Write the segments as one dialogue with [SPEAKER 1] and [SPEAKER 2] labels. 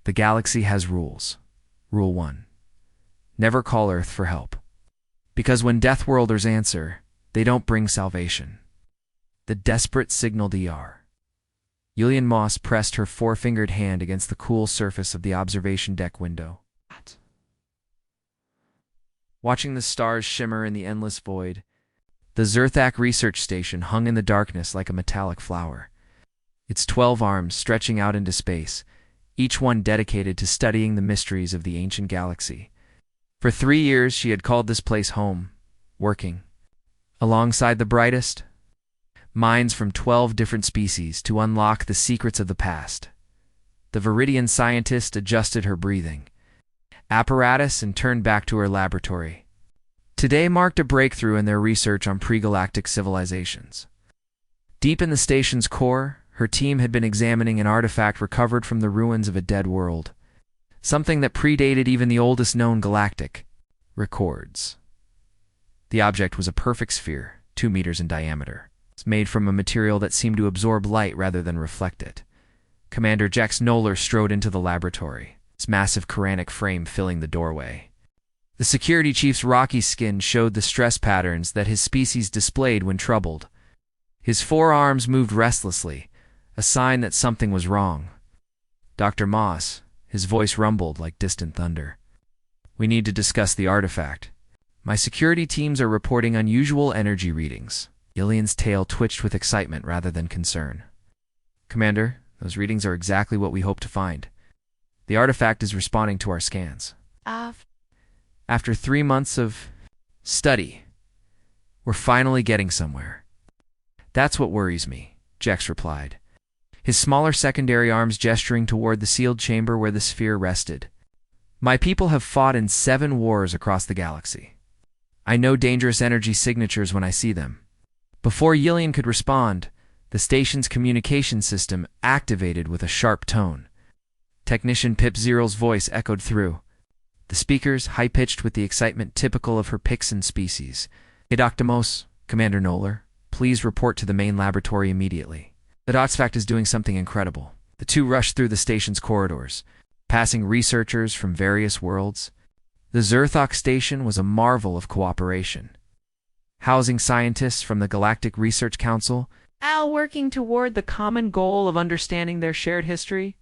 [SPEAKER 1] The galaxy has rules. Rule 1. Never call Earth for help. Because when Deathworlders answer, they don't bring salvation. The desperate signal DR. Julian Moss pressed her four-fingered hand against the cool surface of the observation deck window. Watching the stars shimmer in the endless void, the Zerthak research station hung in the darkness like a metallic flower, its 12 arms stretching out into space, each one dedicated to studying the mysteries of the ancient galaxy. For 3 years she had called this place home, working alongside the brightest minds from 12 different species to unlock the secrets of the past. The Viridian scientist adjusted her breathing apparatus and turned back to her laboratory. Today marked a breakthrough in their research on pre-galactic civilizations. Deep in the station's core, her team had been examining an artifact recovered from the ruins of a dead world, something that predated even the oldest known galactic records. The object was a perfect sphere, 2 meters in diameter. It's made from a material that seemed to absorb light rather than reflect it. Commander Jax Noller strode into the laboratory, its massive Quranic frame filling the doorway. The security chief's rocky skin showed the stress patterns that his species displayed when troubled. His forearms moved restlessly, a sign that something was wrong. Dr. Moss, his voice rumbled like distant thunder. We need to discuss the artifact. My security teams are reporting unusual energy readings. Ilian's tail twitched with excitement rather than concern. Commander, those readings are exactly what we hope to find. The artifact is responding to our scans. After 3 months of study, we're finally getting somewhere. That's what worries me, Jex replied, his smaller secondary arms gesturing toward the sealed chamber where the sphere rested. My people have fought in 7 wars across the galaxy. I know dangerous energy signatures when I see them. Before Yillian could respond, the station's communication system activated with a sharp tone. Technician Pip Zeral's voice echoed through, the speakers high-pitched with the excitement typical of her Pixan species. Edoctomos, Commander Noller, please report to the main laboratory immediately. The artifact is doing something incredible. The two rushed through the station's corridors, passing researchers from various worlds. The Zerthok station was a marvel of cooperation, housing scientists from the Galactic Research Council, all working toward the common goal of understanding their shared history.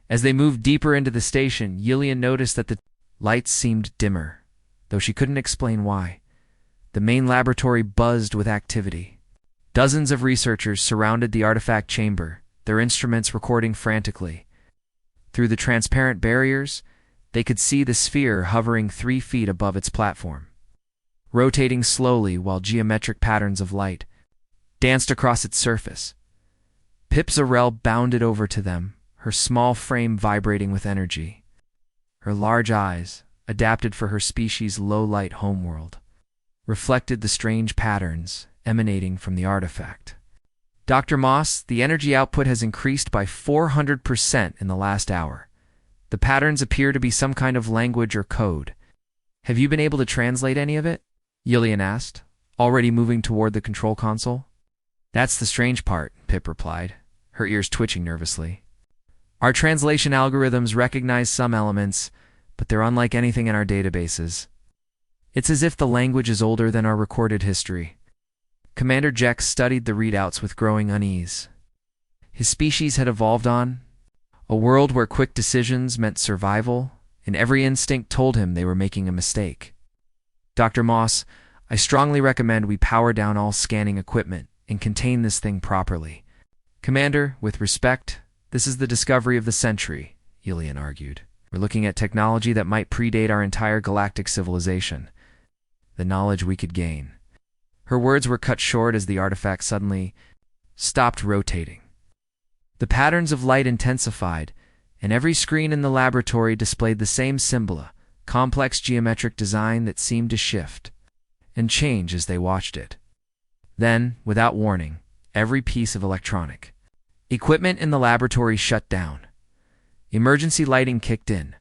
[SPEAKER 1] As they moved deeper into the station, Yillian noticed that the lights seemed dimmer, though she couldn't explain why. The main laboratory buzzed with activity. Dozens of researchers surrounded the artifact chamber, their instruments recording frantically. Through the transparent barriers, they could see the sphere hovering 3 feet above its platform, rotating slowly while geometric patterns of light danced across its surface. Pip Zarel bounded over to them, her small frame vibrating with energy. Her large eyes, adapted for her species' low-light homeworld, reflected the strange patterns emanating from the artifact. Dr. Moss, the energy output has increased by 400% in the last hour. The patterns appear to be some kind of language or code. Have you been able to translate any of it? Yillian asked, already moving toward the control console. That's the strange part, Pip replied, her ears twitching nervously. Our translation algorithms recognize some elements, but they're unlike anything in our databases. It's as if the language is older than our recorded history. Commander Jex studied the readouts with growing unease. His species had evolved on a world where quick decisions meant survival, and every instinct told him they were making a mistake. Dr. Moss, I strongly recommend we power down all scanning equipment and contain this thing properly. Commander, with respect, this is the discovery of the century, Yillian argued. We're looking at technology that might predate our entire galactic civilization. The knowledge we could gain. Her words were cut short as the artifact suddenly stopped rotating. The patterns of light intensified, and every screen in the laboratory displayed the same symbol, a complex geometric design that seemed to shift and change as they watched it. Then, without warning, every piece of electronic equipment in the laboratory shut down. Emergency lighting kicked in,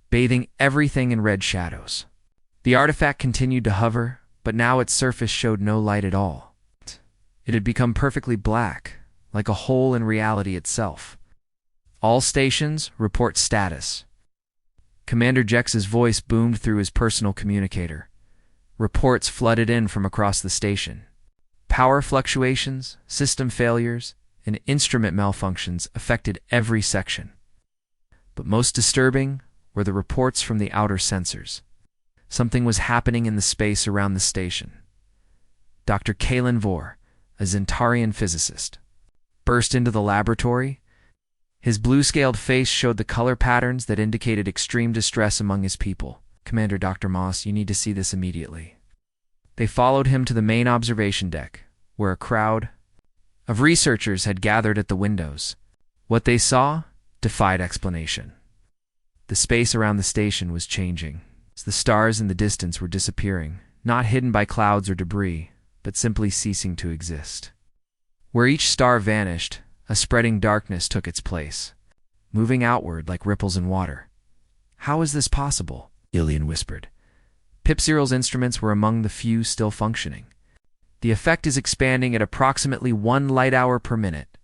[SPEAKER 1] bathing everything in red shadows. The artifact continued to hover, but now its surface showed no light at all. It had become perfectly black, like a hole in reality itself. All stations, report status. Commander Jex's voice boomed through his personal communicator. Reports flooded in from across the station. Power fluctuations, system failures, and instrument malfunctions affected every section. But most disturbing were the reports from the outer sensors. Something was happening in the space around the station. Dr. Kalen Vor, a Zentarian physicist, burst into the laboratory. His blue-scaled face showed the color patterns that indicated extreme distress among his people. "Commander Dr. Moss, you need to see this immediately." They followed him to the main observation deck, where a crowd of researchers had gathered at the windows. What they saw defied explanation. The space around the station was changing. The stars in the distance were disappearing, not hidden by clouds or debris, but simply ceasing to exist. Where each star vanished, a spreading darkness took its place, moving outward like ripples in water. "How is this possible?" Ilian whispered. Pip-Zeral's instruments were among the few still functioning. "The effect is expanding at approximately 1 light hour per minute.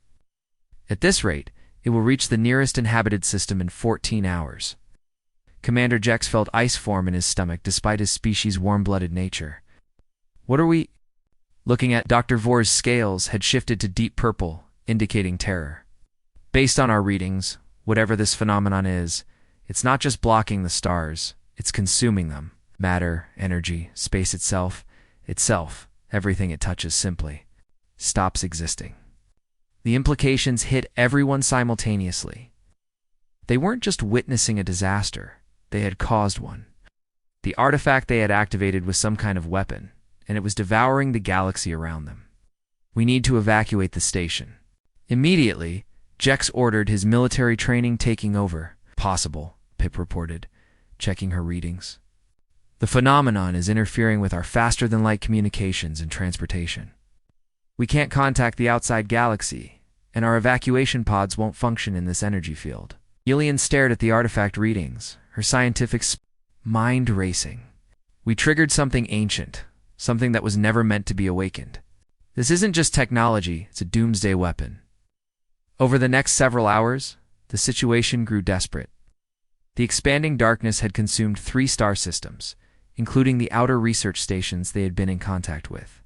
[SPEAKER 1] At this rate, it will reach the nearest inhabited system in 14 hours. Commander Jex felt ice form in his stomach despite his species' warm-blooded nature. "What are we—" Looking at Dr. Vor's scales had shifted to deep purple, indicating terror. "Based on our readings, whatever this phenomenon is, it's not just blocking the stars, it's consuming them. Matter, energy, space itself, everything it touches simply stops existing." The implications hit everyone simultaneously. They weren't just witnessing a disaster, they had caused one. The artifact they had activated was some kind of weapon, and it was devouring the galaxy around them. "We need to evacuate the station." Immediately, Jex ordered, his military training taking over. "Possible," Pip reported, checking her readings. "The phenomenon is interfering with our faster-than-light communications and transportation. We can't contact the outside galaxy, and our evacuation pods won't function in this energy field." Ilian stared at the artifact readings, her scientific mind racing. "We triggered something ancient, something that was never meant to be awakened. This isn't just technology, it's a doomsday weapon." Over the next several hours, the situation grew desperate. The expanding darkness had consumed 3 star systems, including the outer research stations they had been in contact with.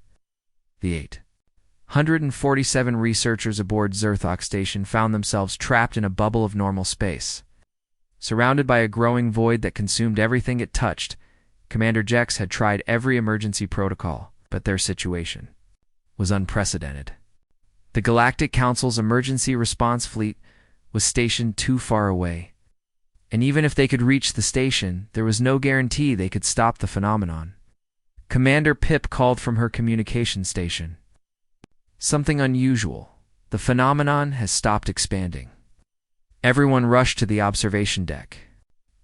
[SPEAKER 1] The 847 researchers aboard Zerthok station found themselves trapped in a bubble of normal space. Surrounded by a growing void that consumed everything it touched, Commander Jex had tried every emergency protocol, but their situation was unprecedented. The Galactic Council's emergency response fleet was stationed too far away, and even if they could reach the station, there was no guarantee they could stop the phenomenon. Commander Pip called from her communication station. "Something unusual. The phenomenon has stopped expanding." Everyone rushed to the observation deck.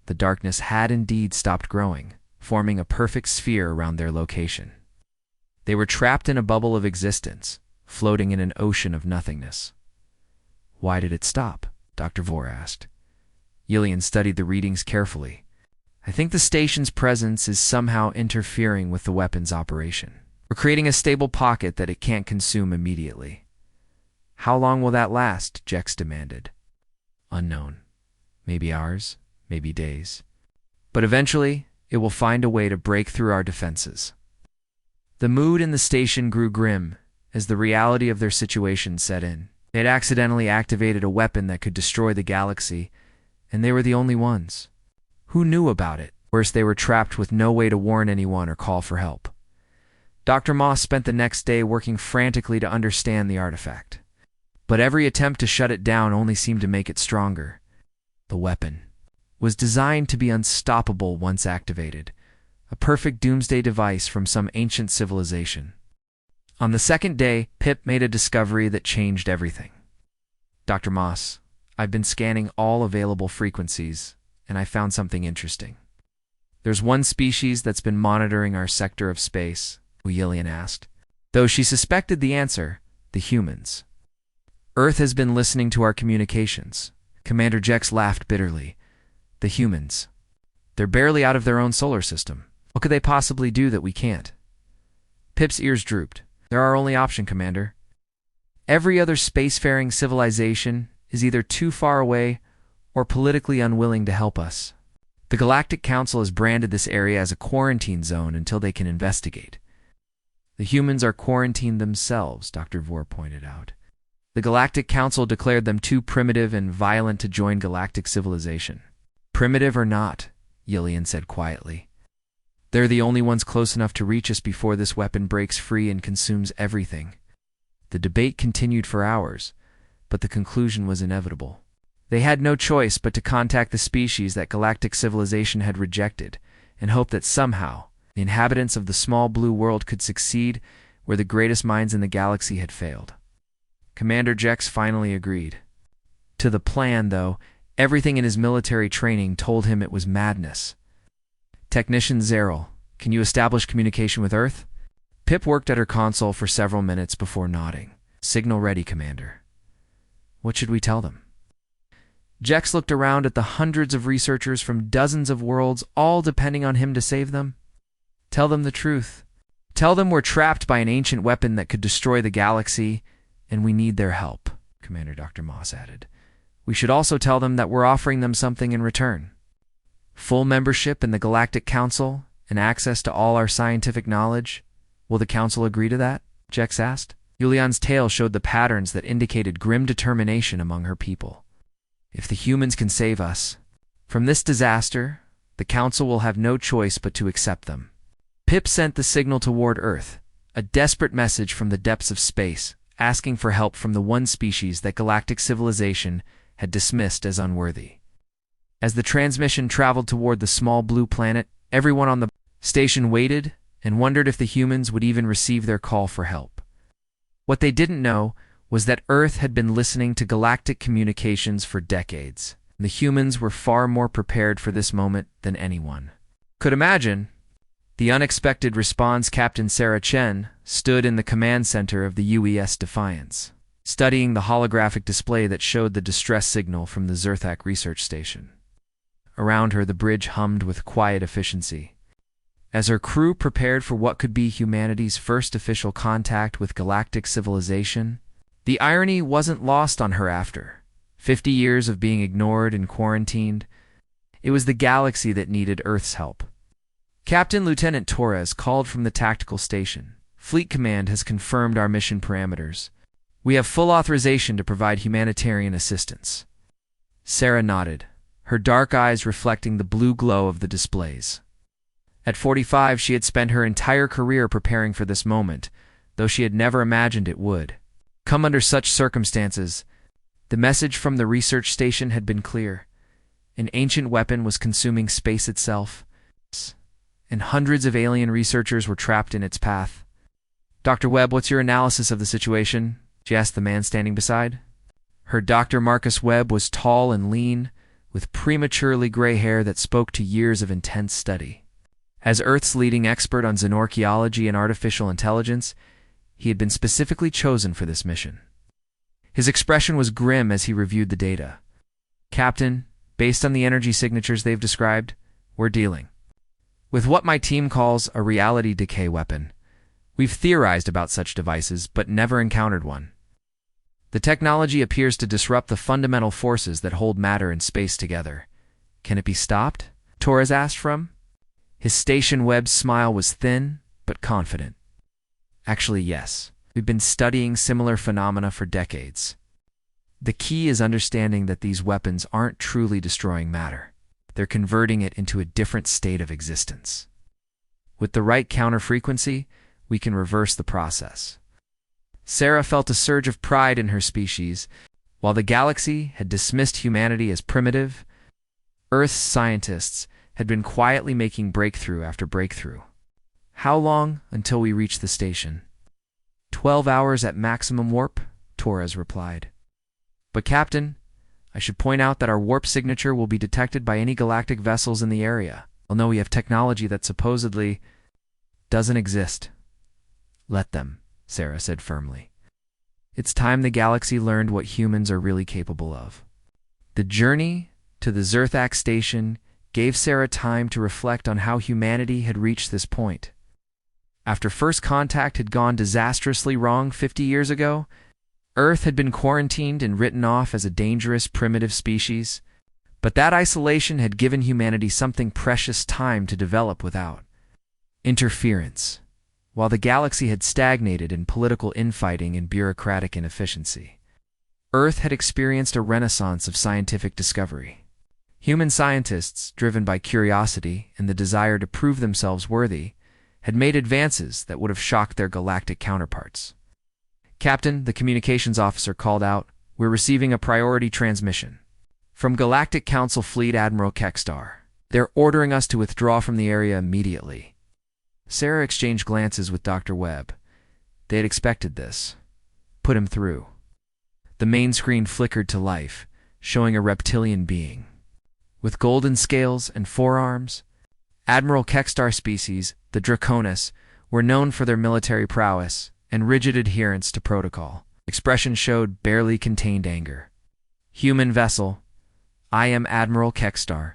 [SPEAKER 1] The darkness had indeed stopped growing, forming a perfect sphere around their location. They were trapped in a bubble of existence, floating in an ocean of nothingness. "Why did it stop?" Dr. Vor asked. Ilian studied the readings carefully. "I think the station's presence is somehow interfering with the weapon's operation. We're creating a stable pocket that it can't consume immediately." "How long will that last?" Jex demanded. "Unknown. Maybe hours, maybe days. But eventually, it will find a way to break through our defenses." The mood in the station grew grim as the reality of their situation set in. They had accidentally activated a weapon that could destroy the galaxy, and they were the only ones. Who knew about it? Worse, they were trapped with no way to warn anyone or call for help. Dr. Moss spent the next day working frantically to understand the artifact. But every attempt to shut it down only seemed to make it stronger. The weapon was designed to be unstoppable once activated, a perfect doomsday device from some ancient civilization. On the second day, Pip made a discovery that changed everything. "Dr. Moss, I've been scanning all available frequencies, and I found something interesting. There's one species that's been monitoring our sector of space," Ilian asked. Though she suspected the answer, the humans. "Earth has been listening to our communications." Commander Jex laughed bitterly. "The humans. They're barely out of their own solar system. What could they possibly do that we can't?" Pip's ears drooped. "They're our only option, Commander. Every other spacefaring civilization is either too far away or politically unwilling to help us. The Galactic Council has branded this area as a quarantine zone until they can investigate. The humans are quarantined themselves, Dr. Vore pointed out. The Galactic Council declared them too primitive and violent to join galactic civilization. Primitive or not, Yillian said quietly. They're the only ones close enough to reach us before this weapon breaks free and consumes everything. The debate continued for hours, but the conclusion was inevitable. They had no choice but to contact the species that galactic civilization had rejected and hope that somehow the inhabitants of the small blue world could succeed where the greatest minds in the galaxy had failed. Commander Jex finally agreed. To the plan, though, everything in his military training told him it was madness. Technician Zeril, can you establish communication with Earth? Pip worked at her console for several minutes before nodding. Signal ready, Commander. What should we tell them? Jex looked around at the hundreds of researchers from dozens of worlds, all depending on him to save them. Tell them the truth. Tell them we're trapped by an ancient weapon that could destroy the galaxy, and we need their help, Commander Dr. Moss added. We should also tell them that we're offering them something in return. Full membership in the Galactic Council and access to all our scientific knowledge. Will the Council agree to that? Jex asked. Yulian's tale showed the patterns that indicated grim determination among her people. If the humans can save us from this disaster, the Council will have no choice but to accept them. Pip sent the signal toward Earth, a desperate message from the depths of space, asking for help from the one species that galactic civilization had dismissed as unworthy. As the transmission traveled toward the small blue planet, everyone on the station waited and wondered if the humans would even receive their call for help. What they didn't know was that Earth had been listening to galactic communications for decades. The humans were far more prepared for this moment than anyone could imagine. The unexpected response, Captain Sarah Chen stood in the command center of the UES Defiance, studying the holographic display that showed the distress signal from the Zerthak research station. Around her, the bridge hummed with quiet efficiency. As her crew prepared for what could be humanity's first official contact with galactic civilization, the irony wasn't lost on her after 50 years of being ignored and quarantined. It was the galaxy that needed Earth's help. Captain Lieutenant Torres called from the tactical station. Fleet Command has confirmed our mission parameters. We have full authorization to provide humanitarian assistance. Sarah nodded, her dark eyes reflecting the blue glow of the displays. At 45, she had spent her entire career preparing for this moment, though she had never imagined it would come under such circumstances. The message from the research station had been clear. An ancient weapon was consuming space itself, and hundreds of alien researchers were trapped in its path. Dr. Webb, what's your analysis of the situation? She asked the man standing beside. Her Dr. Marcus Webb was tall and lean, with prematurely gray hair that spoke to years of intense study. As Earth's leading expert on xenorchaeology and artificial intelligence, he had been specifically chosen for this mission. His expression was grim as he reviewed the data. Captain, based on the energy signatures they've described, we're dealing with what my team calls a reality decay weapon. We've theorized about such devices, but never encountered one. The technology appears to disrupt the fundamental forces that hold matter and space together. Can it be stopped? Torres asked from. His station Webb's smile was thin, but confident. Actually, yes. We've been studying similar phenomena for decades. The key is understanding that these weapons aren't truly destroying matter. They're converting it into a different state of existence. With the right counter-frequency, we can reverse the process. Sarah felt a surge of pride in her species. While the galaxy had dismissed humanity as primitive, Earth's scientists had been quietly making breakthrough after breakthrough. How long until we reach the station? 12 hours at maximum warp, Torres replied. But Captain, I should point out that our warp signature will be detected by any galactic vessels in the area. Although we have technology that supposedly doesn't exist. Let them, Sarah said firmly. It's time the galaxy learned what humans are really capable of. The journey to the Zerthak station gave Sarah time to reflect on how humanity had reached this point. After first contact had gone disastrously wrong 50 years ago, Earth had been quarantined and written off as a dangerous, primitive species. But that isolation had given humanity something precious time to develop without interference, while the galaxy had stagnated in political infighting and bureaucratic inefficiency. Earth had experienced a renaissance of scientific discovery. Human scientists, driven by curiosity and the desire to prove themselves worthy, had made advances that would have shocked their galactic counterparts. "Captain," the communications officer called out, "we're receiving a priority transmission from Galactic Council Fleet Admiral Kextar. They're ordering us to withdraw from the area immediately." Sarah exchanged glances with Dr. Webb. They had expected this. Put him through. The main screen flickered to life, showing a reptilian being. With golden scales and forearms, Admiral Kextar species, the Draconis, were known for their military prowess and rigid adherence to protocol. Expression showed barely contained anger. "Human vessel, I am Admiral Kextar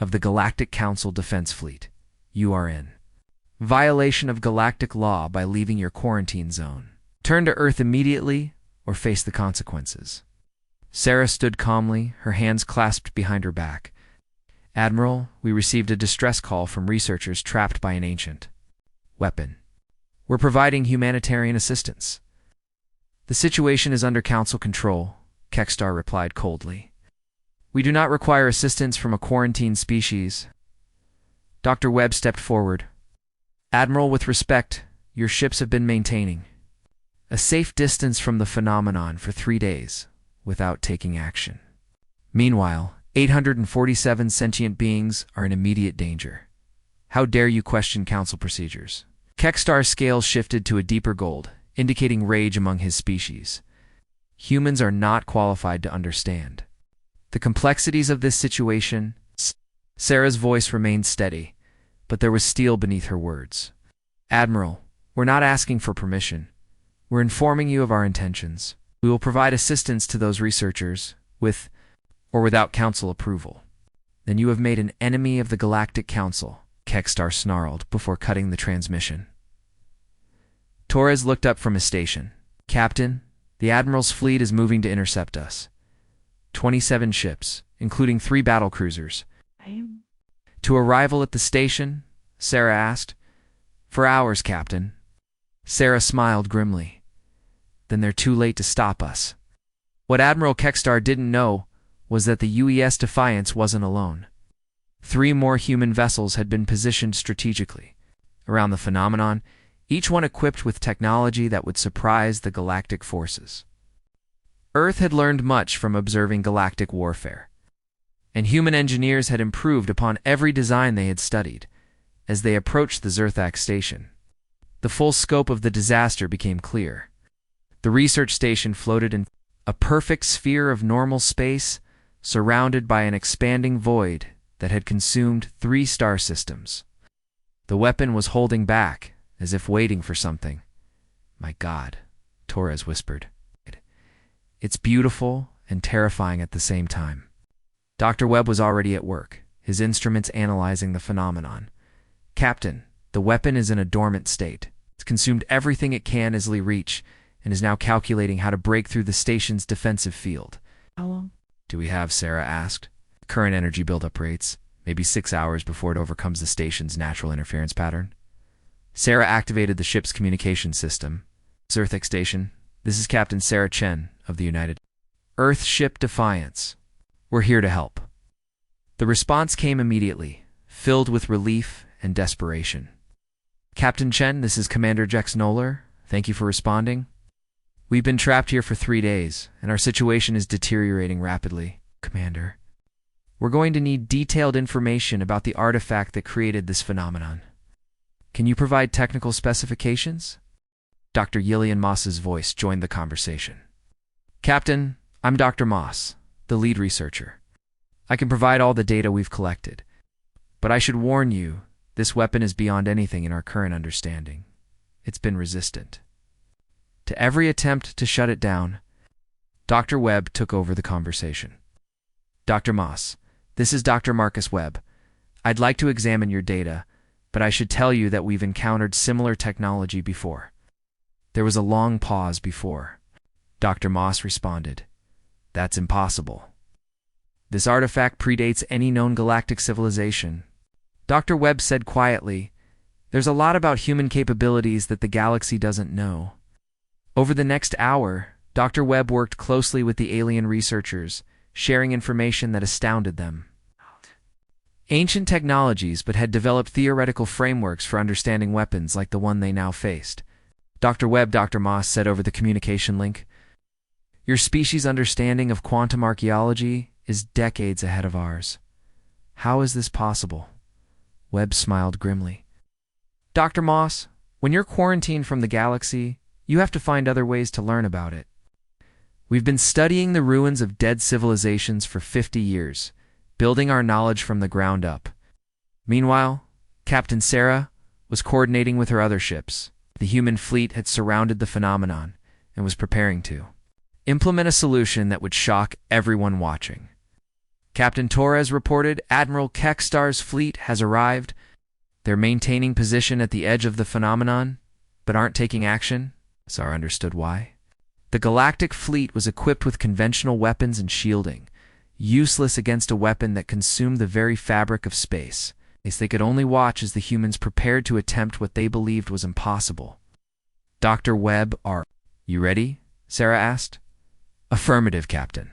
[SPEAKER 1] of the Galactic Council Defense Fleet. You are in violation of galactic law by leaving your quarantine zone. Turn to Earth immediately or face the consequences." Sarah stood calmly, her hands clasped behind her back. "Admiral, we received a distress call from researchers trapped by an ancient weapon. We're providing humanitarian assistance." "The situation is under Council control," Kextar replied coldly. "We do not require assistance from a quarantined species." Dr. Webb stepped forward. "Admiral, with respect, your ships have been maintaining a safe distance from the phenomenon for 3 days without taking action. Meanwhile, 847 sentient beings are in immediate danger. How dare you question Council procedures?" Kextar's scales shifted to a deeper gold, indicating rage among his species. Humans are not qualified to understand the complexities of this situation. Sarah's voice remained steady, but there was steel beneath her words. "Admiral, we're not asking for permission. We're informing you of our intentions. We will provide assistance to those researchers, with or without Council approval." "Then you have made an enemy of the Galactic Council," Kextar snarled before cutting the transmission. Torres looked up from his station. "Captain, the Admiral's fleet is moving to intercept us. 27 ships, including 3 battlecruisers." "To arrival at the station?" Sarah asked. "For hours, Captain." Sarah smiled grimly. "Then they're too late to stop us." What Admiral Kextar didn't know was that the UES Defiance wasn't alone. 3 more human vessels had been positioned strategically around the phenomenon, each one equipped with technology that would surprise the galactic forces. Earth had learned much from observing galactic warfare, and human engineers had improved upon every design they had studied. As they approached the Zerthak station, the full scope of the disaster became clear. The research station floated in a perfect sphere of normal space, surrounded by an expanding void that had consumed 3 star systems. The weapon was holding back, as if waiting for something. "My God," Torres whispered. "It's beautiful and terrifying at the same time." Dr. Webb was already at work, his instruments analyzing the phenomenon. "Captain, the weapon is in a dormant state. It's consumed everything it can easily reach and is now calculating how to break through the station's defensive field."
[SPEAKER 2] "How long
[SPEAKER 1] do we have?" Sarah asked. "Current energy buildup rates, maybe 6 hours before it overcomes the station's natural interference pattern." Sarah activated the ship's communication system. "Zerthak Station, this is Captain Sarah Chen of the United Earth Ship Defiance. We're here to help." The response came immediately, filled with relief and desperation. "Captain Chen, this is Commander Jex Noller. Thank you for responding. We've been trapped here for 3 days, and our situation is deteriorating rapidly, Commander. We're going to need detailed information about the artifact that created this phenomenon. Can you provide technical specifications?" Dr. Yillian Moss's voice joined the conversation. "Captain, I'm Dr. Moss, the lead researcher. I can provide all the data we've collected. But I should warn you, this weapon is beyond anything in our current understanding. It's been resistant to every attempt to shut it down." Dr. Webb took over the conversation. "Dr. Moss, this is Dr. Marcus Webb. I'd like to examine your data, but I should tell you that we've encountered similar technology before." There was a long pause before Dr. Moss responded, "That's impossible." This artifact predates any known galactic civilization. Dr. Webb said quietly, "There's a lot about human capabilities that the galaxy doesn't know." Over the next hour, Dr. Webb worked closely with the alien researchers, sharing information that astounded them. Ancient technologies, but had developed theoretical frameworks for understanding weapons like the one they now faced. Dr. Webb, Dr. Moss said over the communication link, "Your species' understanding of quantum archaeology is decades ahead of ours. How is this possible?" Webb smiled grimly. "Dr. Moss, when you're quarantined from the galaxy, you have to find other ways to learn about it. We've been studying the ruins of dead civilizations for 50 years, building our knowledge from the ground up." Meanwhile, Captain Sarah was coordinating with her other ships. The human fleet had surrounded the phenomenon and was preparing to implement a solution that would shock everyone watching. Captain Torres reported, "Admiral Kekstar's fleet has arrived. They're maintaining position at the edge of the phenomenon, but aren't taking action." Sarah understood why. The galactic fleet was equipped with conventional weapons and shielding, useless against a weapon that consumed the very fabric of space. They could only watch as the humans prepared to attempt what they believed was impossible. "Dr. Webb, are you ready?" Sarah asked. "Affirmative, Captain.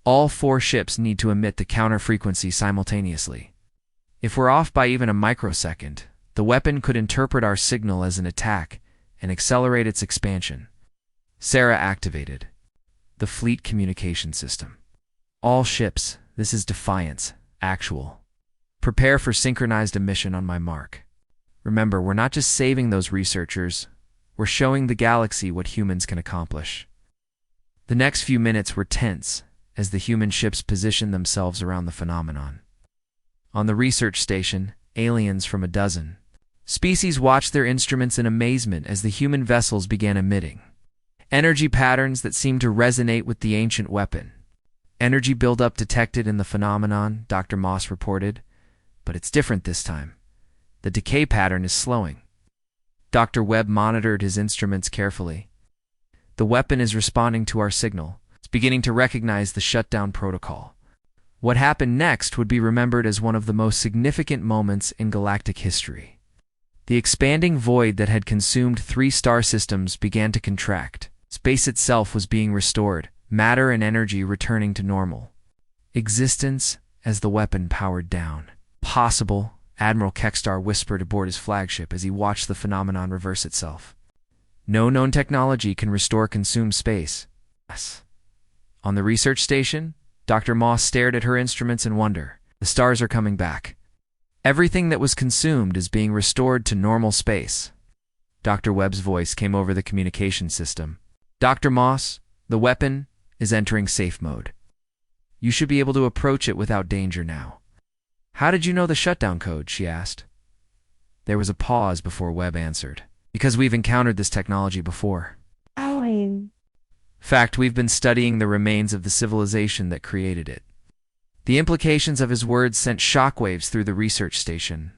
[SPEAKER 1] All 4 ships need to emit the counter frequency simultaneously. If we're off by even a microsecond, the weapon could interpret our signal as an attack and accelerate its expansion." Sarah activated the fleet communication system. "All ships, this is Defiance, actual. Prepare for synchronized emission on my mark. Remember, we're not just saving those researchers, we're showing the galaxy what humans can accomplish." The next few minutes were tense as the human ships positioned themselves around the phenomenon. On the research station, aliens from a dozen species watched their instruments in amazement as the human vessels began emitting energy patterns that seemed to resonate with the ancient weapon. "Energy buildup detected in the phenomenon," Dr. Moss reported, "but it's different this time. The decay pattern is slowing." Dr. Webb monitored his instruments carefully. "The weapon is responding to our signal. It's beginning to recognize the shutdown protocol." What happened next would be remembered as one of the most significant moments in galactic history. The expanding void that had consumed 3 star systems began to contract. Space itself was being restored, matter and energy returning to normal existence as the weapon powered down. "Possible," Admiral Kekstar whispered aboard his flagship as he watched the phenomenon reverse itself. "No known technology can restore consumed space." Yes. On the research station, Dr. Moss stared at her instruments in wonder. "The stars are coming back. Everything that was consumed is being restored to normal space." Dr. Webb's voice came over the communication system. "Dr. Moss, the weapon is entering safe mode. You should be able to approach it without danger now." "How did you know the shutdown code?" she asked. There was a pause before Webb answered. "Because we've encountered this technology before. Fact, we've been studying the remains of the civilization that created it." The implications of his words sent shockwaves through the research station.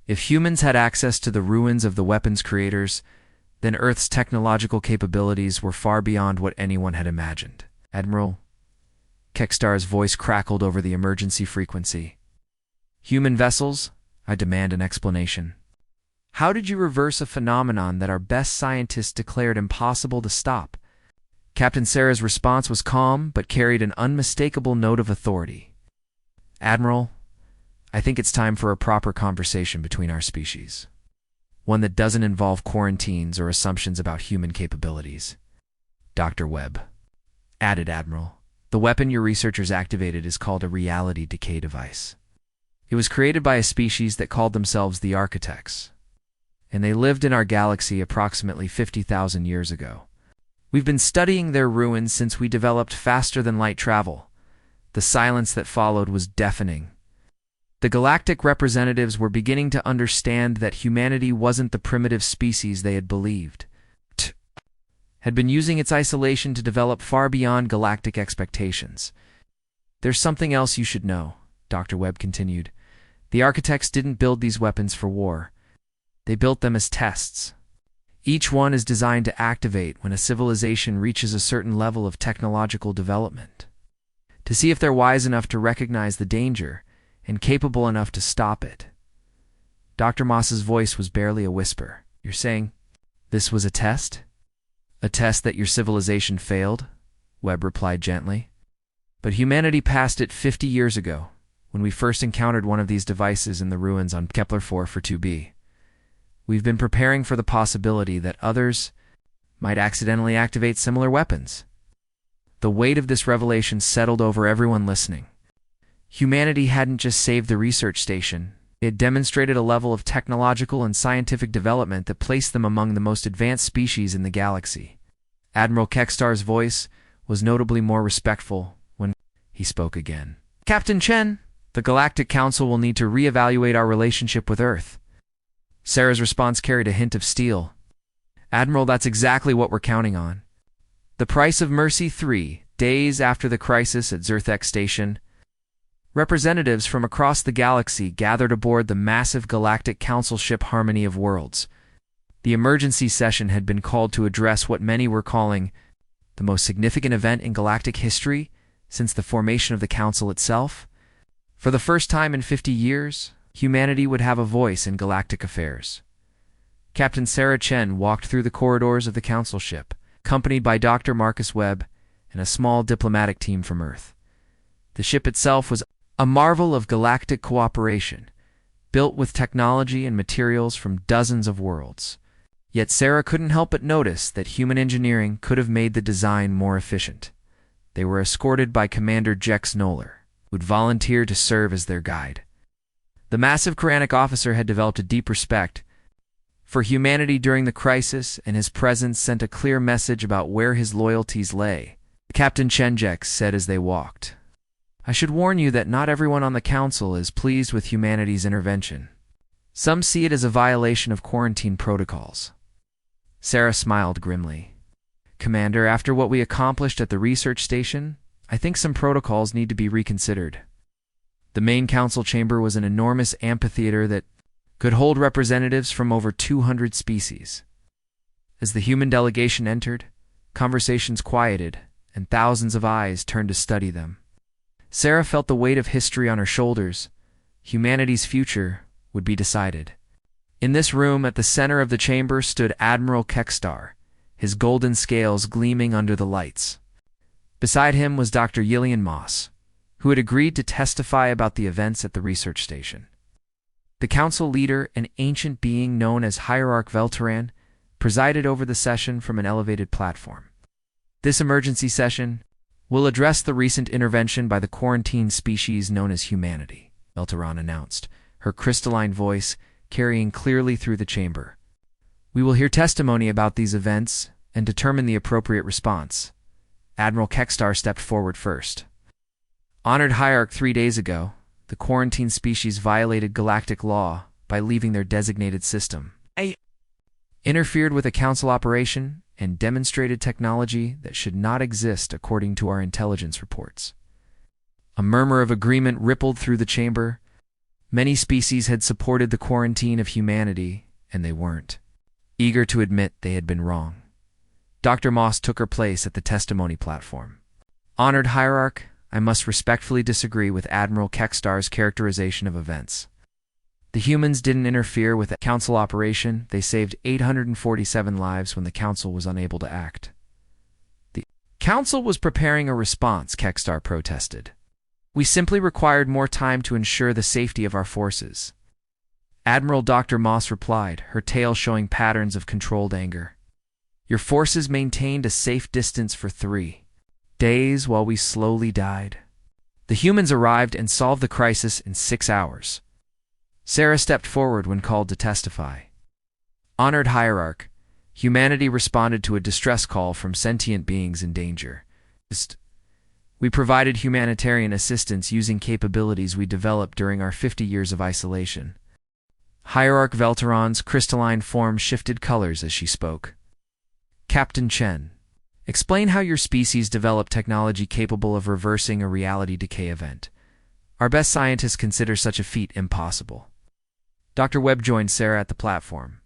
[SPEAKER 1] If humans had access to the ruins of the weapons creators, then Earth's technological capabilities were far beyond what anyone had imagined. "Admiral," Kekstar's voice crackled over the emergency frequency. "Human vessels, I demand an explanation. How did you reverse a phenomenon that our best scientists declared impossible to stop?" Captain Sarah's response was calm, but carried an unmistakable note of authority. "Admiral, I think it's time for a proper conversation between our species. One that doesn't involve quarantines or assumptions about human capabilities." "Dr. Webb," added Admiral, "the weapon your researchers activated is called a reality decay device. It was created by a species that called themselves the Architects, and they lived in our galaxy approximately 50,000 years ago. We've been studying their ruins since we developed faster-than-light travel. The silence that followed was deafening. The galactic representatives were beginning to understand that humanity wasn't the primitive species they had believed. Had been using its isolation to develop far beyond galactic expectations. "There's something else you should know," Dr. Webb continued. "The Architects didn't build these weapons for war. They built them as tests. Each one is designed to activate when a civilization reaches a certain level of technological development. to see if they're wise enough to recognize the danger and capable enough to stop it. Dr. Moss's voice was barely a whisper. You're saying this was a test? A test that your civilization failed? Webb replied gently. But humanity passed it 50 years ago, when we first encountered one of these devices in the ruins on Kepler 4 for 2b. We've been preparing for the possibility that others might accidentally activate similar weapons. The weight of this revelation settled over everyone listening. Humanity hadn't just saved the research station, it had demonstrated a level of technological and scientific development that placed them among the most advanced species in the galaxy. Admiral Kekstar's voice was notably more respectful when he spoke again. Captain Chen, the Galactic Council will need to re-evaluate our relationship with Earth. Sarah's response carried a hint of steel. Admiral, that's exactly what we're counting on. The price of mercy 3 days after the crisis at Zerthek Station. Representatives from across the galaxy gathered aboard the massive Galactic Council ship Harmony of Worlds. The emergency session had been called to address what many were calling the most significant event in galactic history since the formation of the Council itself. For the first time in 50 years, humanity would have a voice in galactic affairs. Captain Sarah Chen walked through the corridors of the Council ship, accompanied by Dr. Marcus Webb and a small diplomatic team from Earth. The ship itself was a marvel of galactic cooperation, built with technology and materials from dozens of worlds. Yet Sarah couldn't help but notice that human engineering could have made the design more efficient. They were escorted by Commander Jex Noller, who'd volunteered to serve as their guide. The massive Quranic officer had developed a deep respect for humanity during the crisis, and his presence sent a clear message about where his loyalties lay. Captain Chenjex said as they walked, I should warn you that not everyone on the Council is pleased with humanity's intervention. Some see it as a violation of quarantine protocols. Sarah smiled grimly. Commander, after what we accomplished at the research station, I think some protocols need to be reconsidered. The main Council chamber was an enormous amphitheater that could hold representatives from over 200 species. As the human delegation entered, conversations quieted, and thousands of eyes turned to study them. Sarah felt the weight of history on her shoulders. Humanity's future would be decided. In this room, at the center of the chamber, stood Admiral Kekstar, his golden scales gleaming under the lights. Beside him was Dr. Yillian Moss, who had agreed to testify about the events at the research station. The Council leader, an ancient being known as Hierarch Velteran, presided over the session from an elevated platform. This emergency session will address the recent intervention by the quarantined species known as humanity, Velteran announced, her crystalline voice carrying clearly through the chamber. We will hear testimony about these events and determine the appropriate response. Admiral Kekstar stepped forward first. Honored Hierarch, 3 days ago, the quarantined species violated galactic law by leaving their designated system. Interfered with a Council operation and demonstrated technology that should not exist according to our intelligence reports. A murmur of agreement rippled through the chamber. Many species had supported the quarantine of humanity, and they weren't eager to admit they had been wrong. Dr. Moss took her place at the testimony platform. Honored Hierarch, I must respectfully disagree with Admiral Kekstar's characterization of events. The humans didn't interfere with a Council operation. They saved 847 lives when the Council was unable to act. The Council was preparing a response, Kekstar protested. We simply required more time to ensure the safety of our forces. Admiral Dr. Moss replied, her tail showing patterns of controlled anger. Your forces maintained a safe distance for 3 days while we slowly died. The humans arrived and solved the crisis in 6 hours. Sarah stepped forward when called to testify. Honored Hierarch, humanity responded to a distress call from sentient beings in danger. We provided humanitarian assistance using capabilities we developed during our 50 years of isolation. Hierarch Velteran's crystalline form shifted colors as she spoke. Captain Chen, explain how your species developed technology capable of reversing a reality decay event. Our best scientists consider such a feat impossible. Dr. Webb joined Sarah at the platform.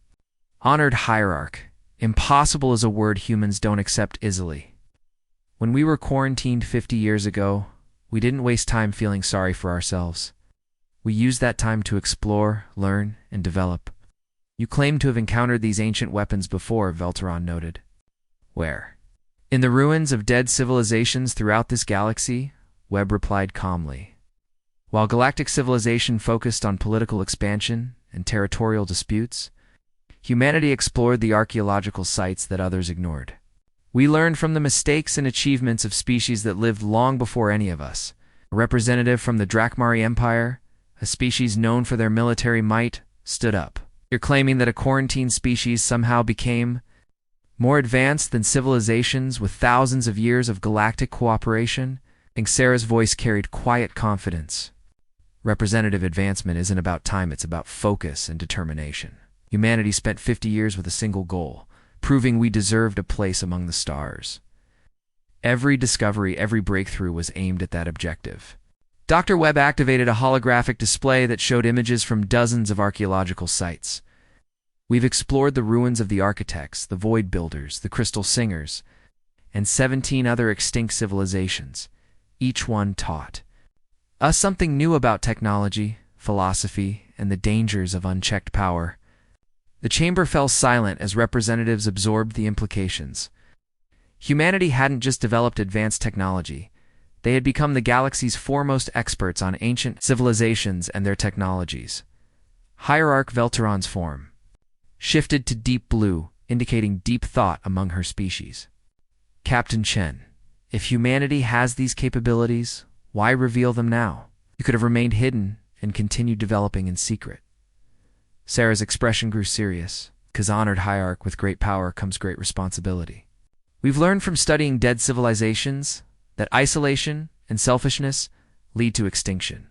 [SPEAKER 1] Honored Hierarch, impossible is a word humans don't accept easily. When we were quarantined 50 years ago, We didn't waste time feeling sorry for ourselves. We used that time to explore, learn, and develop. You claim to have encountered these ancient weapons before, Velteron noted. Where? In the ruins of dead civilizations throughout this galaxy, Webb replied calmly. While galactic civilization focused on political expansion and territorial disputes, humanity explored the archaeological sites that others ignored. We learned from the mistakes and achievements of species that lived long before any of us. A representative from the Drakmari Empire, a species known for their military might, stood up. You're claiming that a quarantine species somehow became more advanced than civilizations with thousands of years of galactic cooperation? Sarah's voice carried quiet confidence. Representative advancement isn't about time, it's about focus and determination. Humanity spent 50 years with a single goal, proving we deserved a place among the stars. Every discovery, every breakthrough was aimed at that objective. Dr. Webb activated a holographic display that showed images from dozens of archaeological sites. We've explored the ruins of the architects, the void builders, the crystal singers, and 17 other extinct civilizations. Each one taught us something new about technology, philosophy, and the dangers of unchecked power. The chamber fell silent as representatives absorbed the implications. Humanity hadn't just developed advanced technology. They had become the galaxy's foremost experts on ancient civilizations and their technologies. Hierarch Velteron's form shifted to deep blue, indicating deep thought among her species. Captain Chen, if humanity has these capabilities, why reveal them now? You could have remained hidden and continued developing in secret. Sarah's expression grew serious, because honored hierarch, with great power comes great responsibility. We've learned from studying dead civilizations that isolation and selfishness lead to extinction.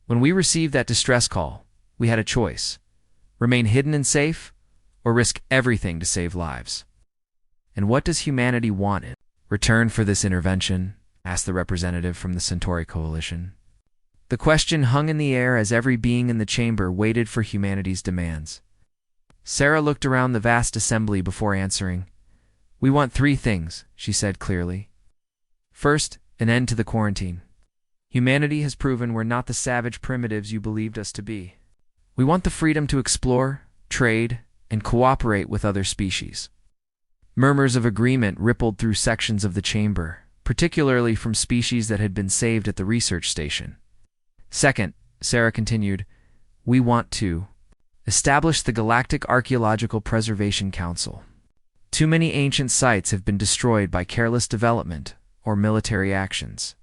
[SPEAKER 1] When we received that distress call, we had a choice: remain hidden and safe, or risk everything to save lives. And what does humanity want in return for this intervention? Asked the representative from the Centauri Coalition. The question hung in the air as every being in the chamber waited for humanity's demands. Sarah looked around the vast assembly before answering. We want 3 things, she said clearly. First, an end to the quarantine. Humanity has proven we're not the savage primitives you believed us to be. We want the freedom to explore, trade, and cooperate with other species. Murmurs of agreement rippled through sections of the chamber, particularly from species that had been saved at the research station. Second, Sarah continued, we want to establish the Galactic Archaeological Preservation Council. Too many ancient sites have been destroyed by careless development or military actions.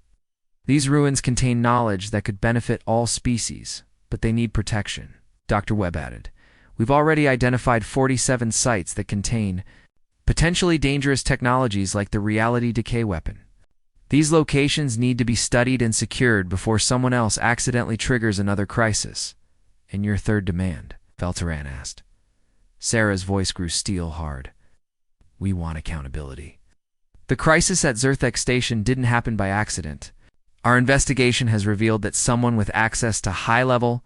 [SPEAKER 1] These ruins contain knowledge that could benefit all species, but they need protection, Dr. Webb added. We've already identified 47 sites that contain potentially dangerous technologies like the reality decay weapon. These locations need to be studied and secured before someone else accidentally triggers another crisis. And your third demand? Velteron asked. Sarah's voice grew steel hard. We want accountability. The crisis at Zerthek Station didn't happen by accident. Our investigation has revealed that someone with access to high-level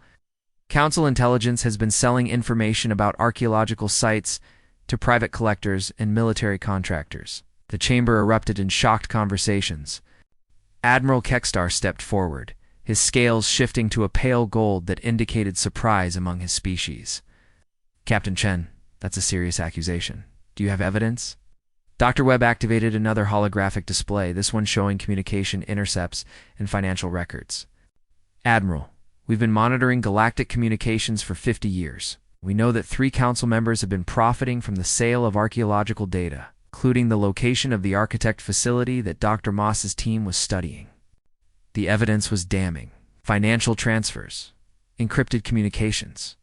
[SPEAKER 1] council intelligence has been selling information about archaeological sites to private collectors and military contractors. The chamber erupted in shocked conversations. Admiral Kekstar stepped forward, his scales shifting to a pale gold that indicated surprise among his species. Captain Chen, that's a serious accusation. Do you have evidence? Dr. Webb activated another holographic display, this one showing communication intercepts and financial records. Admiral, we've been monitoring galactic communications for 50 years. We know that 3 council members have been profiting from the sale of archaeological data, including the location of the architect facility that Dr. Moss's team was studying. The evidence was damning. Financial transfers, encrypted communications,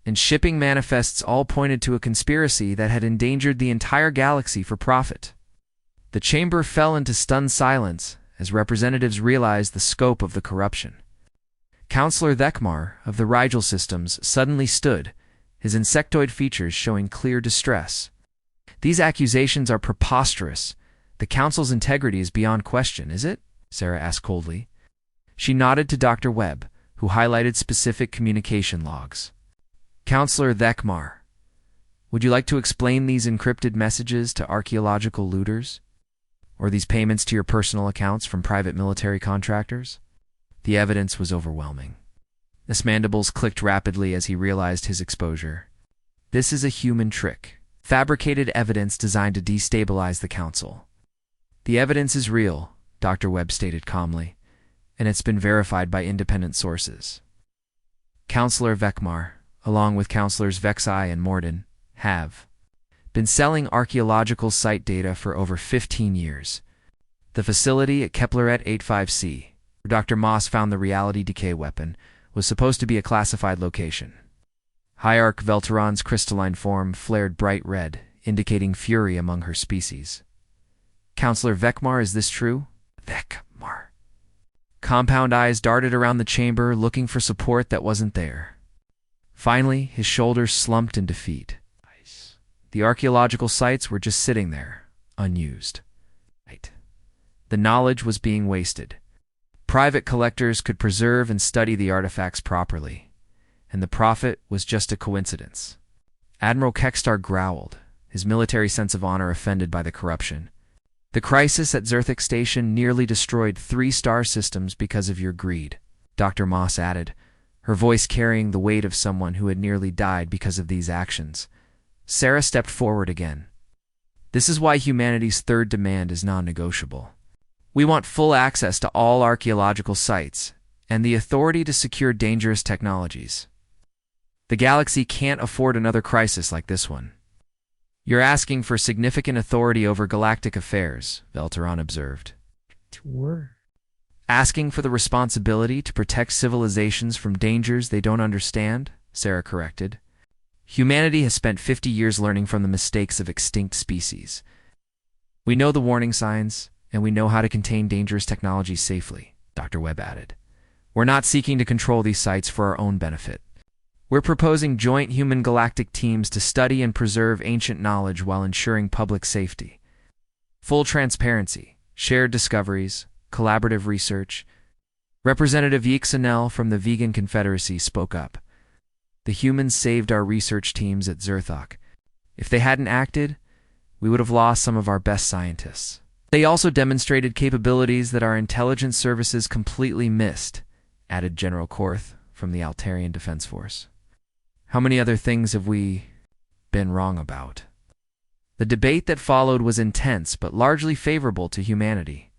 [SPEAKER 1] and shipping manifests all pointed to a conspiracy that had endangered the entire galaxy for profit. The chamber fell into stunned silence as representatives realized the scope of the corruption. Counselor Thekmar of the Rigel Systems suddenly stood, his insectoid features showing clear distress. These accusations are preposterous. The Council's integrity is beyond question, is it? Sarah asked coldly. She nodded to Dr. Webb, who highlighted specific communication logs. Counselor Thekmar, would you like to explain these encrypted messages to archaeological looters? Or these payments to your personal accounts from private military contractors? The evidence was overwhelming. His mandibles clicked rapidly as he realized his exposure. This is a human trick. Fabricated evidence designed to destabilize the council. The evidence is real, Dr. Webb stated calmly, and it's been verified by independent sources. Counselor Vekmar, along with Counselors Vexai and Morden, have been selling archaeological site data for over 15 years. The facility at Kepler-et 85C, where Dr. Moss found the reality decay weapon, was supposed to be a classified location. Hierarch Velteron's crystalline form flared bright red, indicating fury among her species. Counselor Vekmar, is this true? Vekmar. Compound eyes darted around the chamber, looking for support that wasn't there. Finally, his shoulders slumped in defeat. The archaeological sites were just sitting there, unused. The knowledge was being wasted. Private collectors could preserve and study the artifacts properly, and the profit was just a coincidence. Admiral Kekstar growled, his military sense of honor offended by the corruption. The crisis at Zerthak Station nearly destroyed 3 star systems because of your greed, Dr. Moss added, her voice carrying the weight of someone who had nearly died because of these actions. Sarah stepped forward again. This is why humanity's third demand is non-negotiable. We want full access to all archaeological sites, and the authority to secure dangerous technologies. The galaxy can't afford another crisis like this one. You're asking for significant authority over galactic affairs, Velteron observed. Asking for the responsibility to protect civilizations from dangers they don't understand, Sarah corrected. Humanity has spent 50 years learning from the mistakes of extinct species. We know the warning signs, and we know how to contain dangerous technologies safely, Dr. Webb added. We're not seeking to control these sites for our own benefit. We're proposing joint human-galactic teams to study and preserve ancient knowledge while ensuring public safety. Full transparency, shared discoveries, collaborative research. Representative Yixanel from the Vegan Confederacy spoke up. The humans saved our research teams at Zerthak. If they hadn't acted, we would have lost some of our best scientists. They also demonstrated capabilities that our intelligence services completely missed, added General Korth from the Altarian Defense Force. How many other things have we been wrong about? The debate that followed was intense but largely favorable to humanity.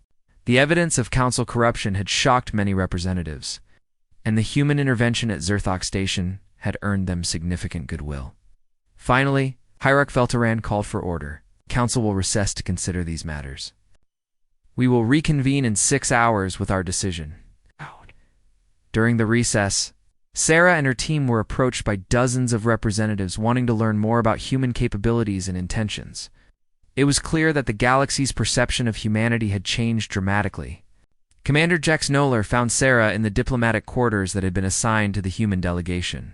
[SPEAKER 1] The evidence of council corruption had shocked many representatives, and the human intervention at Zerthak Station had earned them significant goodwill. Finally, Hierarch Velteran called for order. Council will recess to consider these matters. We will reconvene in 6 hours with our decision. During the recess, Sarah and her team were approached by dozens of representatives wanting to learn more about human capabilities and intentions. It was clear that the galaxy's perception of humanity had changed dramatically. Commander Jex Noller found Sarah in the diplomatic quarters that had been assigned to the human delegation.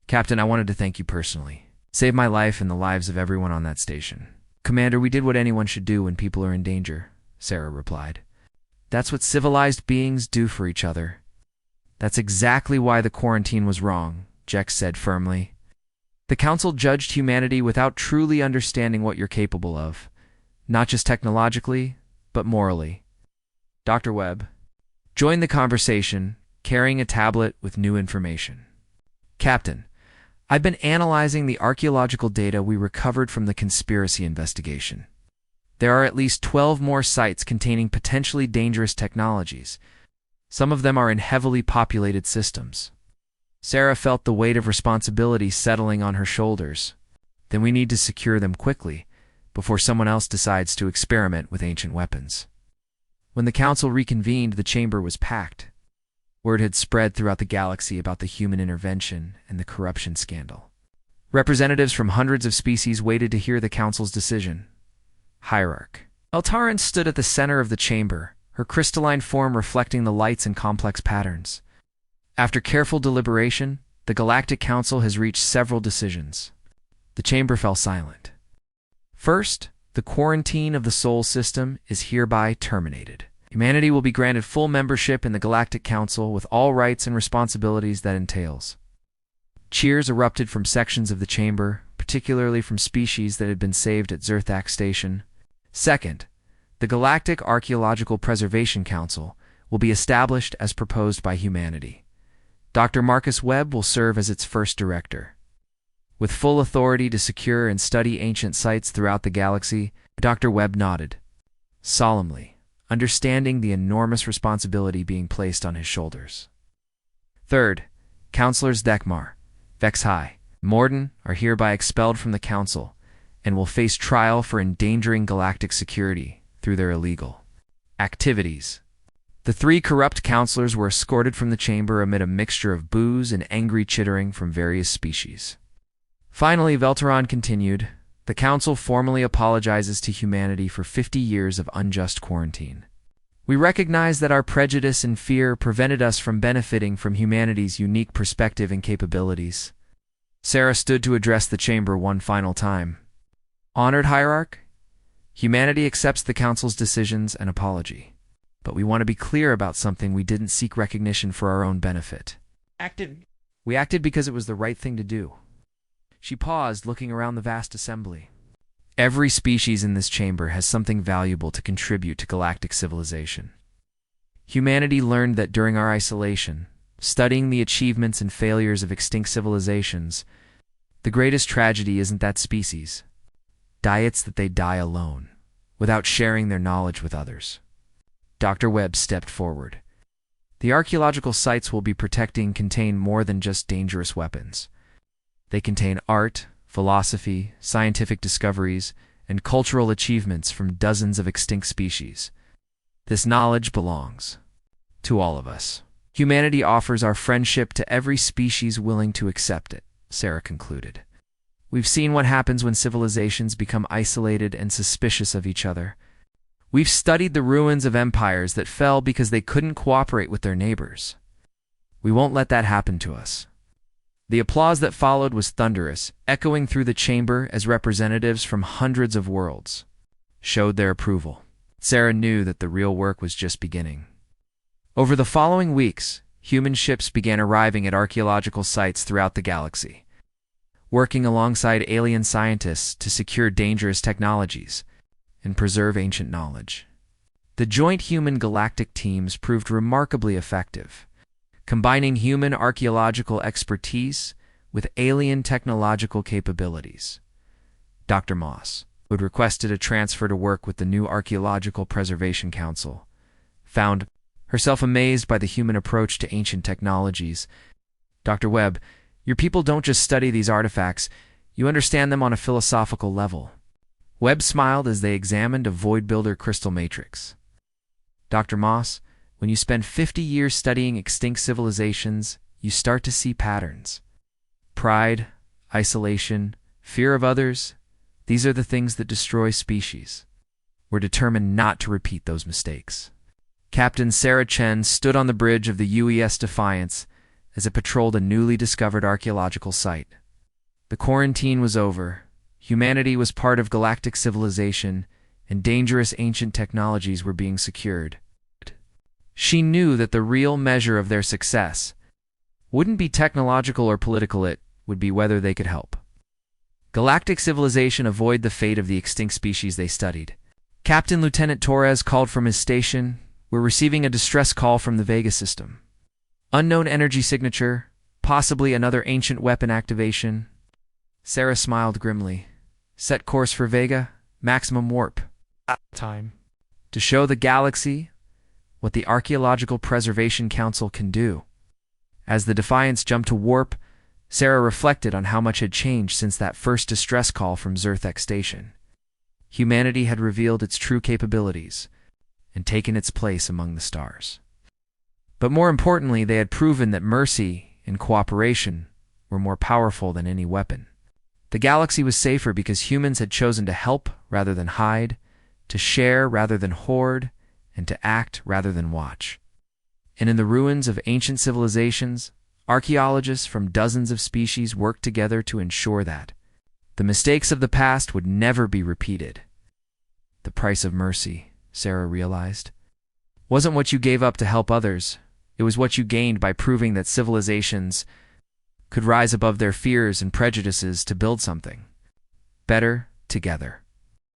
[SPEAKER 1] Captain, I wanted to thank you personally. Saved my life and the lives of everyone on that station. Commander, we did what anyone should do when people are in danger, Sarah replied. That's what civilized beings do for each other. That's exactly why the quarantine was wrong, Jex said firmly. The Council judged humanity without truly understanding what you're capable of, not just technologically, but morally. Dr. Webb joined the conversation, carrying a tablet with new information. Captain, I've been analyzing the archaeological data we recovered from the conspiracy investigation. There are at least 12 more sites containing potentially dangerous technologies. Some of them are in heavily populated systems. Sarah felt the weight of responsibility settling on her shoulders. Then we need to secure them quickly, before someone else decides to experiment with ancient weapons. When the council reconvened, the chamber was packed. Word had spread throughout the galaxy about the human intervention and the corruption scandal. Representatives from hundreds of species waited to hear the council's decision. Hierarch Eltaran stood at the center of the chamber, her crystalline form reflecting the lights and complex patterns. After careful deliberation, the Galactic Council has reached several decisions. The chamber fell silent. First, the quarantine of the Sol system is hereby terminated. Humanity will be granted full membership in the Galactic Council with all rights and responsibilities that entails. Cheers erupted from sections of the chamber, particularly from species that had been saved at Zerthak Station. Second, The Galactic Archaeological Preservation Council will be established as proposed by humanity. Dr. Marcus Webb will serve as its first director. With full authority to secure and study ancient sites throughout the galaxy, Dr. Webb nodded, solemnly, understanding the enormous responsibility being placed on his shoulders. Third, Councilors Thekmar, Vexhai, Morden are hereby expelled from the Council and will face trial for endangering galactic security through their illegal activities. The three corrupt councilors were escorted from the chamber amid a mixture of boos and angry chittering from various species. Finally, Velteron continued, the Council formally apologizes to humanity for 50 years of unjust quarantine. We recognize that our prejudice and fear prevented us from benefiting from humanity's unique perspective and capabilities. Sarah stood to address the chamber one final time. Honored Hierarch, humanity accepts the Council's decisions and apology. But we want to be clear about something. We didn't seek recognition for our own benefit. We acted because it was the right thing to do. She paused, looking around the vast assembly. Every species in this chamber has something valuable to contribute to galactic civilization. Humanity learned that during our isolation, studying the achievements and failures of extinct civilizations, the greatest tragedy isn't that species. It's that they die alone, without sharing their knowledge with others. Dr. Webb stepped forward. The archaeological sites we'll be protecting contain more than just dangerous weapons. They contain art, philosophy, scientific discoveries, and cultural achievements from dozens of extinct species. This knowledge belongs to all of us. Humanity offers our friendship to every species willing to accept it, Sarah concluded. We've seen what happens when civilizations become isolated and suspicious of each other. We've studied the ruins of empires that fell because they couldn't cooperate with their neighbors. We won't let that happen to us. The applause that followed was thunderous, echoing through the chamber as representatives from hundreds of worlds showed their approval. Sarah knew that the real work was just beginning. Over the following weeks, human ships began arriving at archaeological sites throughout the galaxy, working alongside alien scientists to secure dangerous technologies and preserve ancient knowledge. The joint human galactic teams proved remarkably effective, combining human archaeological expertise with alien technological capabilities. Dr. Moss, who had requested a transfer to work with the new Archaeological Preservation Council, found herself amazed by the human approach to ancient technologies. Dr. Webb, your people don't just study these artifacts, you understand them on a philosophical level. Webb smiled as they examined a Void Builder crystal matrix. Dr. Moss, when you spend 50 years studying extinct civilizations, you start to see patterns. Pride, isolation, fear of others, these are the things that destroy species. We're determined not to repeat those mistakes. Captain Sarah Chen stood on the bridge of the UES Defiance as it patrolled a newly discovered archaeological site. The quarantine was over. Humanity was part of galactic civilization, and dangerous ancient technologies were being secured. She knew that the real measure of their success wouldn't be technological or political, it would be whether they could help galactic civilization avoid the fate of the extinct species they studied. Captain Lieutenant Torres called from his station. We're receiving a distress call from the Vega system. Unknown energy signature, possibly another ancient weapon activation. Sarah smiled grimly. Set course for Vega, maximum warp time. To show the galaxy what the Archaeological Preservation Council can do. As the Defiance jumped to warp, Sarah reflected on how much had changed since that first distress call from Zerthek Station. Humanity had revealed its true capabilities and taken its place among the stars. But more importantly, they had proven that mercy and cooperation were more powerful than any weapon. The galaxy was safer because humans had chosen to help rather than hide, to share rather than hoard, and to act rather than watch. And in the ruins of ancient civilizations, archaeologists from dozens of species worked together to ensure that the mistakes of the past would never be repeated. The price of mercy, Sarah realized, wasn't what you gave up to help others. It was what you gained by proving that civilizations could rise above their fears and prejudices to build something better together.